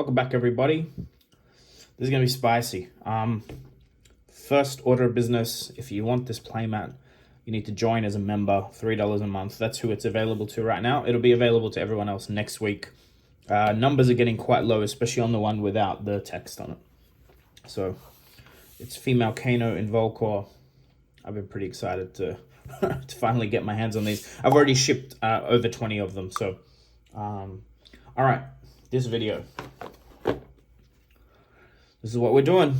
welcome back everybody. This is gonna be spicy. First order of business, if you want this playmat, you need to join as a member, $3 a month. That's who it's available to right now. It'll be available to everyone else next week. Numbers are getting quite low, especially on the one without the text on it. So it's female Kano in Volcor. I've been pretty excited to to finally get my hands on these. I've already shipped over 20 of them. So all right, this video, this is what we're doing.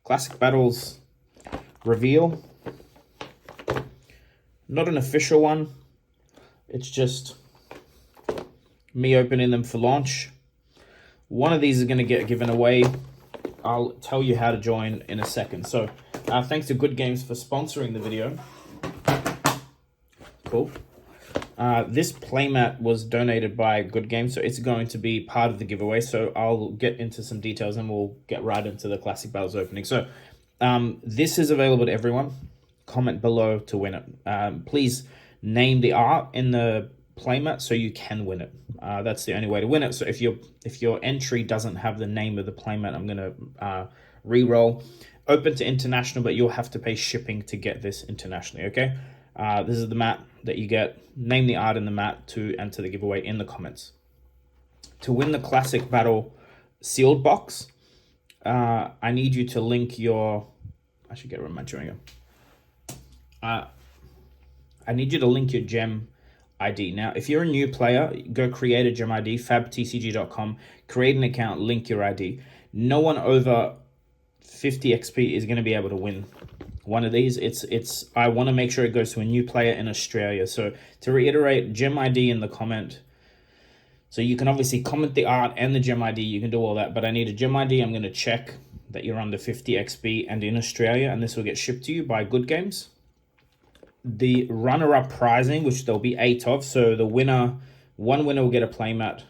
Classic Battles reveal. Not an official one. It's just me opening them for launch. One of these is going to get given away. I'll tell you how to join in a second. So thanks to Good Games for sponsoring the video. Cool. This playmat was donated by Good Games, so it's going to be part of the giveaway. So I'll get into some details and we'll get right into the Classic Battles opening. So this is available to everyone. Comment below to win it. Please name the art in the playmat so you can win it. That's the only way to win it. So if your entry doesn't have the name of the playmat, I'm gonna re-roll. Open to international, but you'll have to pay shipping to get this internationally. Okay. This is the mat that you get. Name the art in the mat to enter the giveaway in the comments. To win the Classic Battle sealed box, I need you to link your. I should get rid of my chewing gum. I need you to link your gem ID. Now, if you're a new player, go create a gem ID, FABTCG.com, create an account, link your ID. No one over 50 XP is going to be able to win one of these. I want to make sure it goes to a new player in Australia. So to reiterate, gem ID in the comment. So you can obviously comment the art and the gem ID. You can do all that, but I need a gem ID. I'm going to check that you're under 50 XP and in Australia, and this will get shipped to you by Good Games. The runner-up prizing, which there'll be 8 of. So the winner, one winner will get a playmat.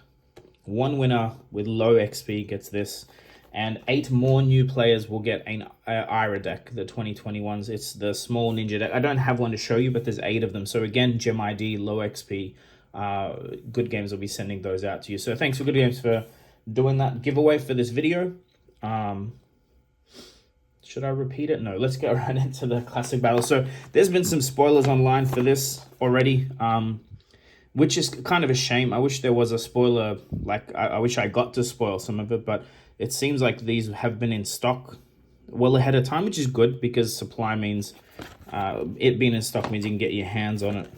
One winner with low XP gets this. And 8 more new players will get an Ira deck, the 2021s. It's the small ninja deck. I don't have one to show you, but there's 8 of them. So again, gem ID, low XP. Good Games will be sending those out to you. So thanks for Good Games for doing that giveaway for this video. Should I repeat it? No, let's go right into the Classic Battle. So there's been some spoilers online for this already, which is kind of a shame. I wish there was a spoiler, like I wish I got to spoil some of it, but it seems like these have been in stock well ahead of time, which is good because supply means, it being in stock means you can get your hands on it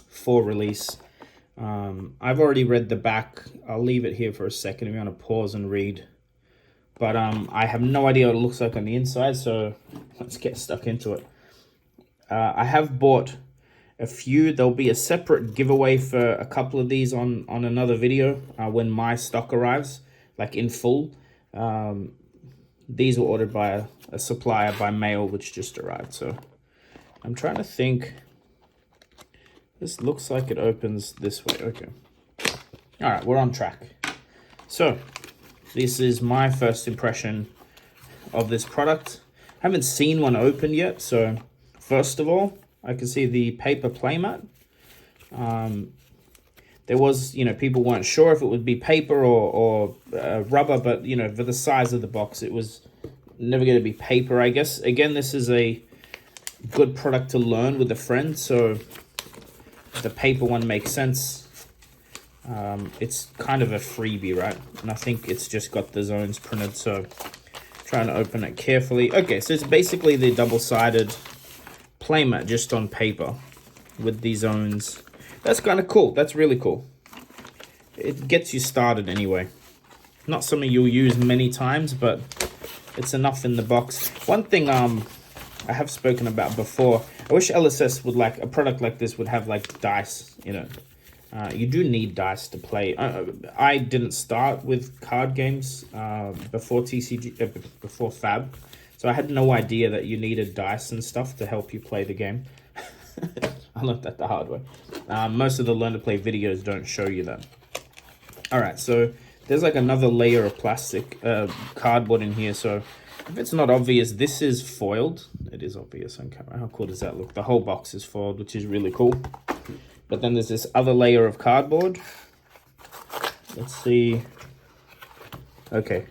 for release. I've already read the back. I'll leave it here for a second if you want to pause and read. But I have no idea what it looks like on the inside, so let's get stuck into it. I have bought a few. There'll be a separate giveaway for a couple of these on another video when my stock arrives, like in full. These were ordered by a supplier by mail, which just arrived. So I'm trying to think. This looks like it opens this way. Okay. All right, we're on track. So this is my first impression of this product. I haven't seen one open yet. So first of all, I can see the paper playmat. There was, people weren't sure if it would be paper or rubber, but, for the size of the box, it was never going to be paper, I guess. Again, this is a good product to learn with a friend. So the paper one makes sense. It's kind of a freebie, right? And I think it's just got the zones printed, so trying to open it carefully. Okay, so it's basically the double-sided playmat just on paper with the zones. That's kind of cool. That's really cool. It gets you started anyway. Not something you'll use many times, but it's enough in the box. One thing I have spoken about before, I wish LSS would a product like this would have like dice, you do need dice to play. I didn't start with card games before TCG, before Fab. So I had no idea that you needed dice and stuff to help you play the game. I learned that the hard way. Most of the Learn to Play videos don't show you that. All right, so there's like another layer of plastic cardboard in here. So if it's not obvious, this is foiled. It is obvious on camera. How cool does that look? The whole box is foiled, which is really cool. But then there's this other layer of cardboard. Let's see. Okay,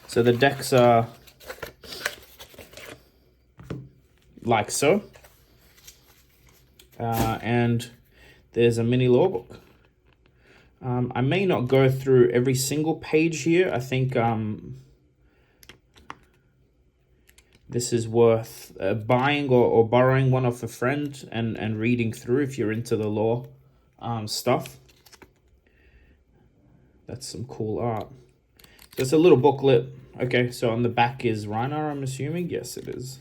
so the decks are like so. And there's a mini law book. I may not go through every single page here. I think this is worth buying or borrowing one off a friend and reading through if you're into the law stuff. That's some cool art. So it's a little booklet. Okay, so on the back is RHINAR, I'm assuming. Yes, it is.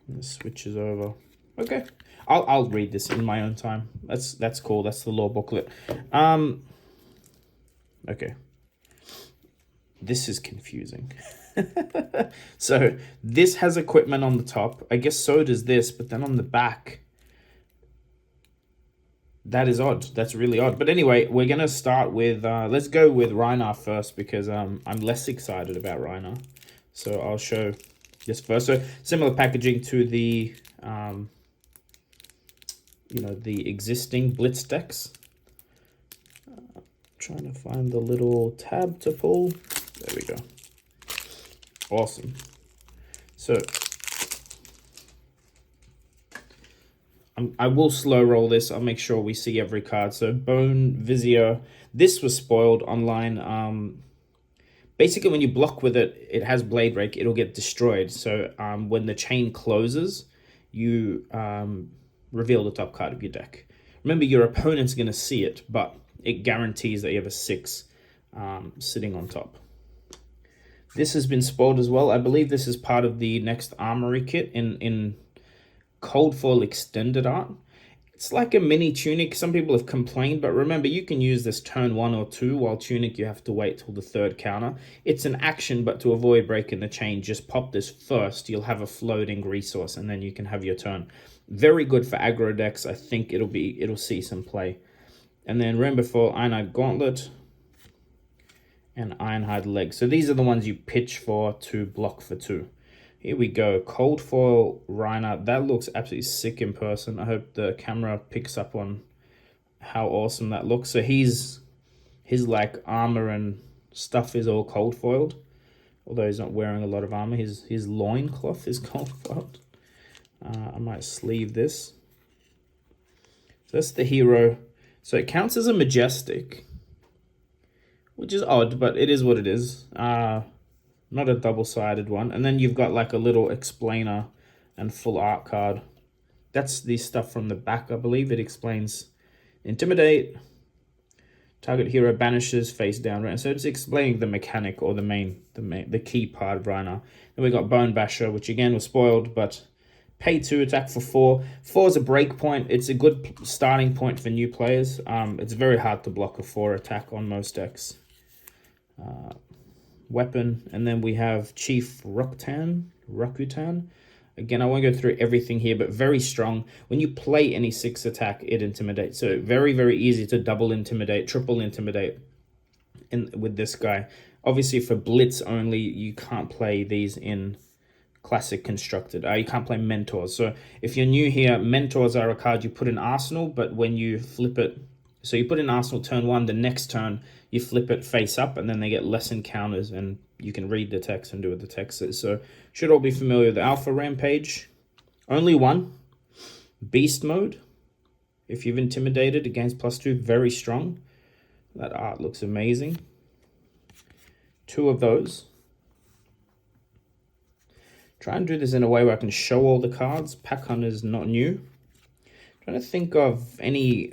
And it switches over. Okay, I'll read this in my own time. That's cool. That's the law booklet. Okay. This is confusing. So this has equipment on the top. I guess so does this, but then on the back, that is odd. That's really odd. But anyway, we're gonna start with let's go with RHINAR first, because I'm less excited about RHINAR. So I'll show this first. So similar packaging to the you know, the existing Blitz decks. Trying to find the little tab to pull. There we go. Awesome. So I will slow roll this. I'll make sure we see every card. So Bone Vizier. This was spoiled online. Basically, when you block with it, it has Blade Rake. It'll get destroyed. So when the chain closes, you reveal the top card of your deck. Remember, your opponent's going to see it, but it guarantees that you have a 6 sitting on top. This has been spoiled as well. I believe this is part of the next Armory kit in Cold Foil Extended Art. It's like a mini Tunic. Some people have complained, but remember, you can use this turn 1 or 2, while Tunic you have to wait till the 3rd counter. It's an action, but to avoid breaking the chain, just pop this first. You'll have a floating resource, and then you can have your turn. Very good for aggro decks. I think it'll see some play. And then Rainbow Foil Ironhide Gauntlet and Ironhide Leg. So these are the ones you pitch for to block for 2. Here we go. Cold Foil RHINAR. That looks absolutely sick in person. I hope the camera picks up on how awesome that looks. So his like armor and stuff is all cold foiled, although he's not wearing a lot of armor. His loincloth is cold foiled. I might sleeve this. So that's the hero. So it counts as a majestic, which is odd, but it is what it is. Not a double-sided one. And then you've got like a little explainer and full art card. That's the stuff from the back, I believe. It explains Intimidate, target hero banishes face down, right? So it's explaining the mechanic or the key part of RHINAR. Then we got Bone Basher, which again was spoiled, but pay 2, attack for 4. 4 is a break point. It's a good starting point for new players. It's very hard to block a 4 attack on most decks. Weapon, and then we have Chief Rakutan. Again, I won't go through everything here, but very strong. When you play any 6 attack, it intimidates. So very, very easy to double intimidate, triple intimidate with this guy. Obviously, for Blitz only, you can't play these in Classic Constructed. You can't play Mentors. So if you're new here, Mentors are a card you put in Arsenal, but when you flip it, so you put in Arsenal turn 1, the next turn, you flip it face up, and then they get less encounters, and you can read the text and do what the text says. So should all be familiar with Alpha Rampage. Only 1. Beast Mode. If you've intimidated against +2, very strong. That art looks amazing. 2 of those. Try and do this in a way where I can show all the cards. Pack Hunter is not new. Trying to think of any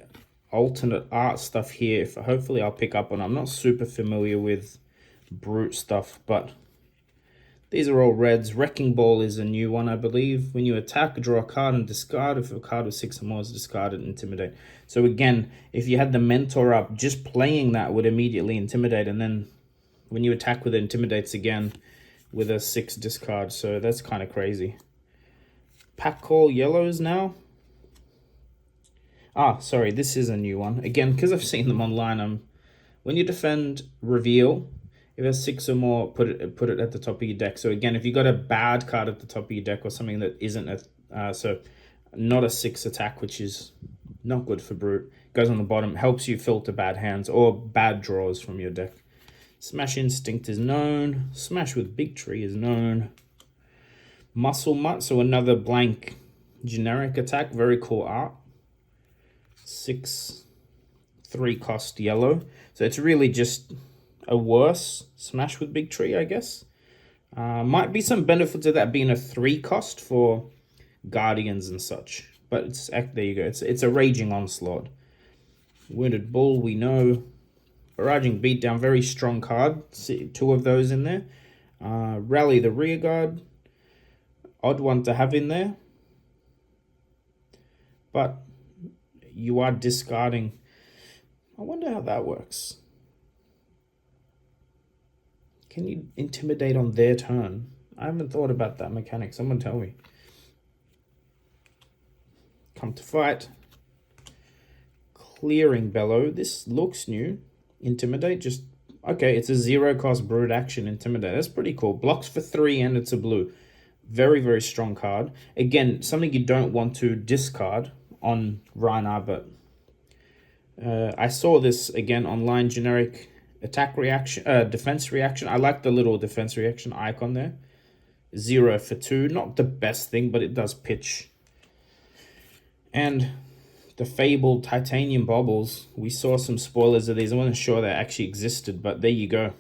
alternate art stuff here. Hopefully I'll pick up on. I'm not super familiar with Brute stuff, but these are all reds. Wrecking Ball is a new one, I believe. When you attack, draw a card and discard. If a card with 6 or more is discarded, intimidate. So again, if you had the Mentor up, just playing that would immediately intimidate, and then when you attack with it, intimidates again with a 6 discard. So that's kind of crazy. Pack Call Yellows now. Sorry, this is a new one. Again, because I've seen them online, when you defend reveal, if there's 6 or more, put it at the top of your deck. So again, if you got a bad card at the top of your deck or something that isn't so not a 6 attack, which is not good for Brute, goes on the bottom, helps you filter bad hands or bad draws from your deck. Smash Instinct is known. Smash with Big Tree is known. Muscle Mutt, so another blank generic attack. Very cool art. 6, 3 cost yellow. So it's really just a worse Smash with Big Tree, I guess. Might be some benefit to that being a 3 cost for Guardians and such. But it's, there you go. It's a Raging Onslaught. Wounded Bull, we know. Barraging Beatdown, very strong card. See, 2 of those in there. Rally the Rearguard. Odd one to have in there. But you are discarding. I wonder how that works. Can you intimidate on their turn? I haven't thought about that mechanic. Someone tell me. Come to fight. Clearing Bellow. This looks new. Intimidate, just okay. It's a 0 cost brood action. Intimidate. That's pretty cool. Blocks for 3 and it's a blue. Very, very strong card. Again, something you don't want to discard on RHINAR, but I saw this again online. Generic attack reaction, defense reaction. I like the little defense reaction icon there. 0 for 2. Not the best thing, but it does pitch. And the fabled titanium baubles. We saw some spoilers of these. I wasn't sure they actually existed, but there you go.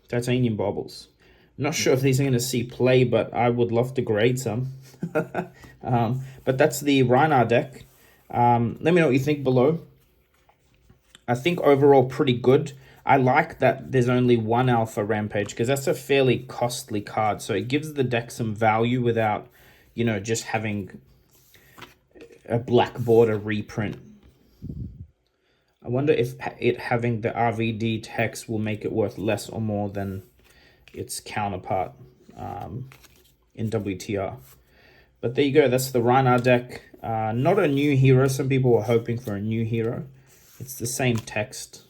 Titanium baubles. Not sure if these are going to see play, but I would love to grade some. But that's the RHINAR deck. Let me know what you think below. I think overall pretty good. I like that there's only 1 Alpha Rampage because that's a fairly costly card. So it gives the deck some value without, you know, just having a black border reprint. I wonder if it having the RVD text will make it worth less or more than its counterpart in WTR. But there you go. That's the RHINAR deck. Not a new hero. Some people were hoping for a new hero. It's the same text.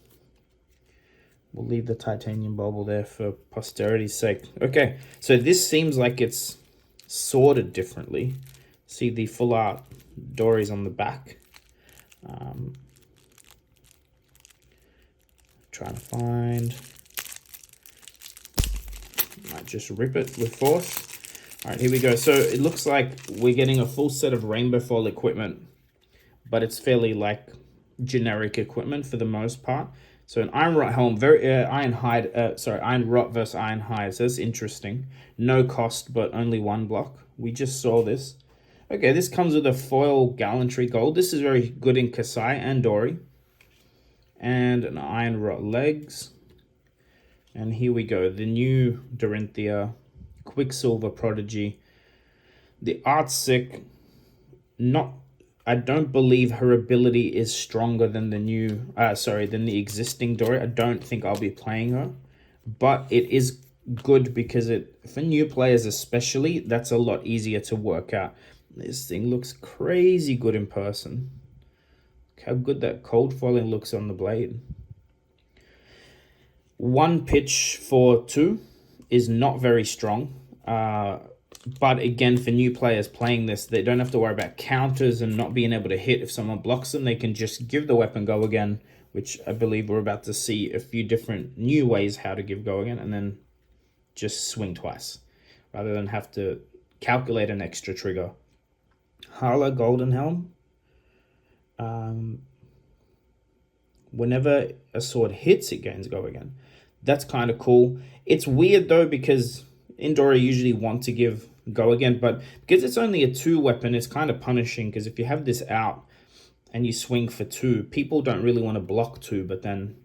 We'll leave the titanium bauble there for posterity's sake. Okay, so this seems like it's sorted differently. See the full art Dory's on the back. Trying to find. Might just rip it with force. All right, here we go. So it looks like we're getting a full set of rainbow foil equipment, but it's fairly like generic equipment for the most part. So an Iron Rot helm, Iron Rot versus Iron Hide. So that's interesting. No cost, but only 1 block. We just saw this. Okay, this comes with a foil Gallantry Gold. This is very good in Kasai and Dory. And an Iron Rot legs. And here we go. The new Dorinthea, Quicksilver Prodigy. The art's sick. I don't believe her ability is stronger than the new, than the existing Dory. I don't think I'll be playing her. But it is good because for new players especially, that's a lot easier to work out. This thing looks crazy good in person. Look how good that cold foiling looks on the blade. 1 pitch for 2 is not very strong. But again, for new players playing this, they don't have to worry about counters and not being able to hit if someone blocks them. They can just give the weapon go again, which I believe we're about to see a few different new ways how to give go again, and then just swing twice rather than have to calculate an extra trigger. Hala Golden Helm. Whenever a sword hits, it gains go again. That's kind of cool. It's weird though because Indora usually want to give go again, but because it's only a 2 weapon, it's kind of punishing because if you have this out and you swing for 2, people don't really want to block 2, but then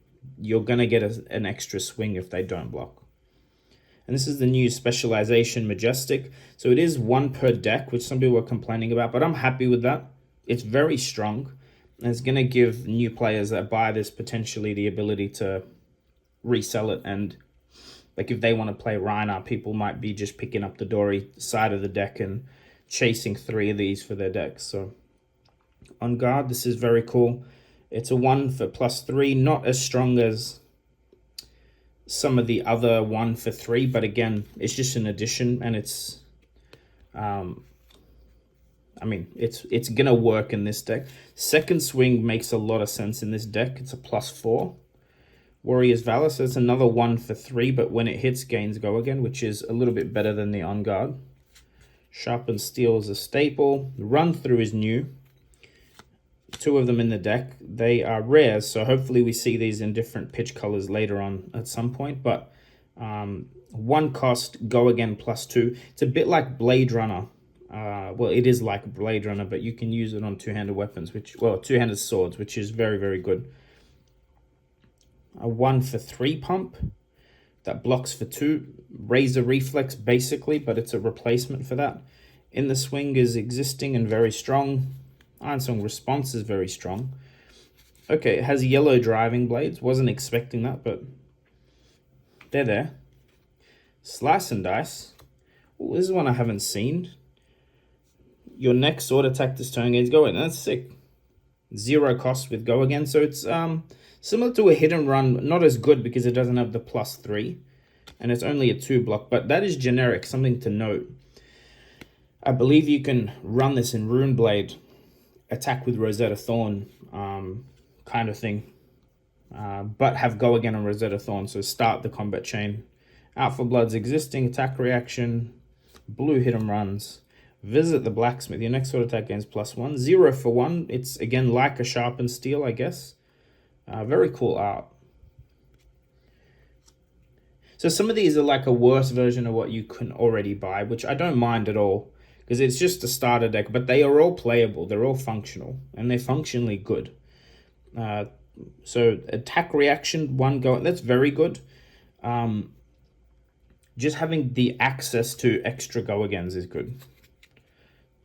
you're going to get an extra swing if they don't block. And this is the new specialization Majestic. So it is 1 per deck, which some people were complaining about, but I'm happy with that. It's very strong, and it's going to give new players that buy this potentially the ability to resell it. And like if they want to play RHINAR, people might be just picking up the Dory side of the deck and chasing 3 of these for their decks. So on guard, this is very cool. It's a 1 for +3, not as strong as some of the other 1 for 3, but again, it's just an addition, and it's I mean, it's gonna work in this deck. Second swing makes a lot of sense in this deck. It's a +4. Warrior's Valor, so it's another 1 for 3, but when it hits, gains go again, which is a little bit better than the On Guard. Sharpened Steel is a staple. Run Through is new. 2 of them in the deck. They are rares, so hopefully we see these in different pitch colors later on at some point, but 1 cost, go again +2. It's a bit like Blade Runner. Well, it is like Blade Runner, but you can use it on two-handed weapons, two-handed swords, which is very, very good. A 1 for 3 pump that blocks for 2. Razor Reflex, basically, but it's a replacement for that. In the Swing is existing and very strong. Iron Song Response is very strong. Okay, it has yellow driving blades. Wasn't expecting that, but they're there. Slice and Dice. Ooh, this is one I haven't seen. Your next sword attack this turn gains go in. That's sick. 0 cost with go again. So it's similar to a hit and run. Not as good because it doesn't have the +3. And it's only a 2 block. But that is generic. Something to note. I believe you can run this in Rune Blade. Attack with Rosetta Thorn kind of thing. But have go again on Rosetta Thorn. So start the combat chain. Out for Blood's existing. Attack reaction. Blue hit and runs. Visit the Blacksmith. Your next sword attack gains +1. 0 for 1. It's, again, like a Sharpened Steel, I guess. Very cool art. So some of these are like a worse version of what you can already buy, which I don't mind at all, because it's just a starter deck, but they are all playable. They're all functional, and they're functionally good. So attack reaction, 1 go. That's very good. Just having the access to extra go-agains is good.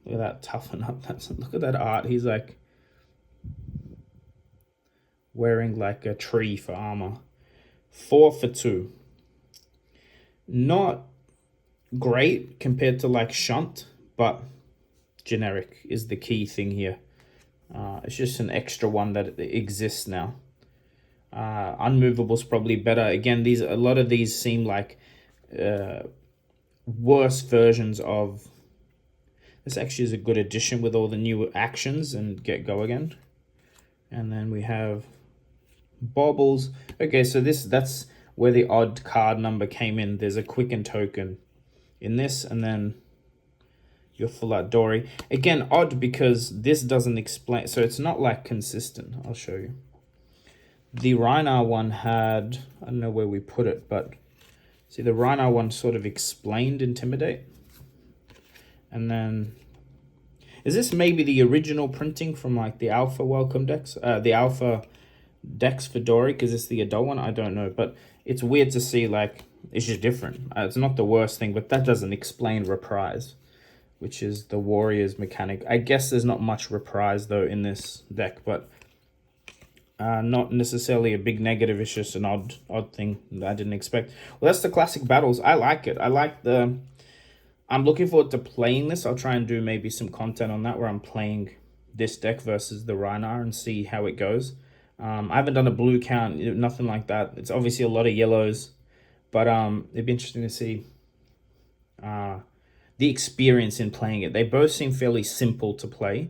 Look at that, toughen up. Look at that art. He's like wearing like a tree for armor. 4 for 2. Not great compared to like Shunt, but generic is the key thing here. It's just an extra one that exists now. Unmovable's probably better. Again, a lot of these seem like worse versions of. This actually is a good addition with all the new actions and get go again. And then we have Baubles. Okay, so that's where the odd card number came in. There's a quicken token in this, and then your full art Dory. Again, odd because this doesn't explain, so it's not like consistent. I'll show you. The RHINAR one had, I don't know where we put it, but see the RHINAR one sort of explained Intimidate. And then, is this maybe the original printing from like the Alpha Welcome decks? The Alpha decks for Dory, because it's the adult one? I don't know, but it's weird to see, like, it's just different. It's not the worst thing, but that doesn't explain Reprise, which is the Warriors mechanic. I guess there's not much Reprise, though, in this deck, but not necessarily a big negative. It's just an odd thing that I didn't expect. Well, that's the classic battles. I like it. I like the... I'm looking forward to playing this. I'll try and do maybe some content on that where I'm playing this deck versus the RHINAR and see how it goes. I haven't done a blue count, nothing like that. It's obviously a lot of yellows, but it'd be interesting to see the experience in playing it. They both seem fairly simple to play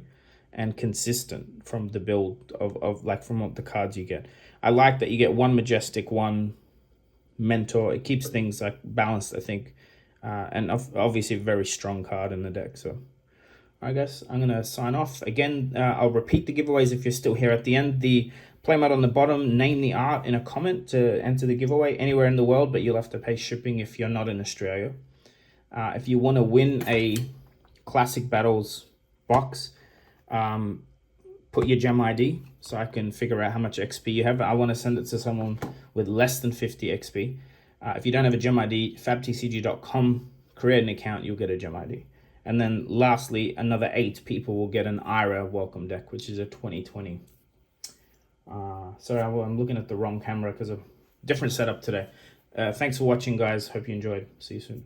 and consistent from the build of like from what the cards you get. I like that you get 1 Majestic, 1 Mentor. It keeps things like balanced, I think. And obviously a very strong card in the deck. So I guess I'm going to sign off. Again, I'll repeat the giveaways if you're still here at the end. The playmat on the bottom, name the art in a comment to enter the giveaway anywhere in the world, but you'll have to pay shipping if you're not in Australia. If you want to win a Classic Battles box, put your gem ID so I can figure out how much XP you have. I want to send it to someone with less than 50 XP. If you don't have a gem ID, FABTCG.com, create an account, you'll get a gem ID. And then lastly, another 8 people will get an Ira welcome deck, which is a 2020. Sorry, I'm looking at the wrong camera because of different setup today. Thanks for watching, guys. Hope you enjoyed. See you soon.